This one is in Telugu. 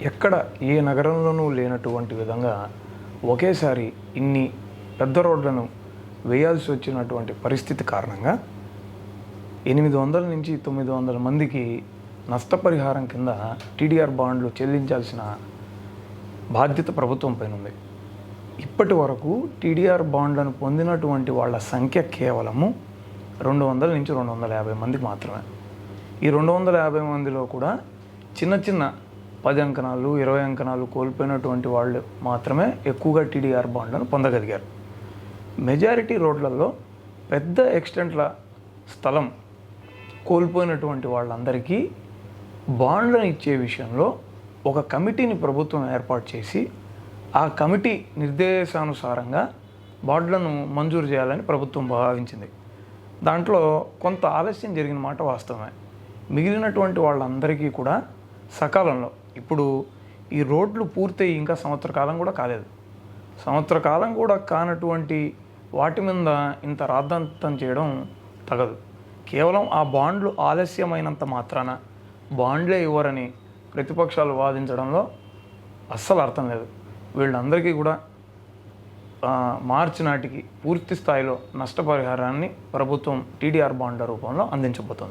ఎక్కడ ఏ నగరంలోనూ లేనటువంటి విధంగా ఒకేసారి ఇన్ని పెద్ద రోడ్లను వేయాల్సి వచ్చినటువంటి పరిస్థితి కారణంగా 800 నుంచి 900 మందికి నష్టపరిహారం కింద టీడీఆర్ బాండ్లు చెల్లించాల్సిన బాధ్యత ప్రభుత్వం పైన ఉంది. ఇప్పటి వరకు టీడీఆర్ బాండ్లను పొందినటువంటి వాళ్ళ సంఖ్య కేవలము 200 నుంచి 250 మందికి మాత్రమే. ఈ 250 మందిలో కూడా చిన్న 10 అంకణాలు 20 అంకణాలు కోల్పోయినటువంటి వాళ్ళు మాత్రమే ఎక్కువగా టీడీఆర్ బాండ్లను పొందగలిగారు. మెజారిటీ రోడ్లలో పెద్ద ఎక్స్టెంట్ల స్థలం కోల్పోయినటువంటి వాళ్ళందరికీ బాండ్లను ఇచ్చే విషయంలో ఒక కమిటీని ప్రభుత్వం ఏర్పాటు చేసి ఆ కమిటీ నిర్దేశానుసారంగా బాండ్లను మంజూరు చేయాలని ప్రభుత్వం భావించింది. దాంట్లో కొంత ఆలస్యం జరిగిన మాట వాస్తవమే. మిగిలినటువంటి వాళ్ళందరికీ కూడా సకాలంలో, ఇప్పుడు ఈ రోడ్లు పూర్తయి ఇంకా సంవత్సర కాలం కూడా కాలేదు. సంవత్సర కాలం కూడా కానటువంటి వాటి మీద ఇంత రాద్ధాంతం చేయడం తగదు. కేవలం ఆ బాండ్లు ఆలస్యమైనంత మాత్రాన బాండ్లే ఇవ్వరని ప్రతిపక్షాలు వాదించడంలో అస్సలు అర్థం లేదు. వీళ్ళందరికీ కూడా మార్చి నాటికి పూర్తి స్థాయిలో నష్టపరిహారాన్ని ప్రభుత్వం టీడీఆర్ బాండ్ల రూపంలో అందించబోతోంది.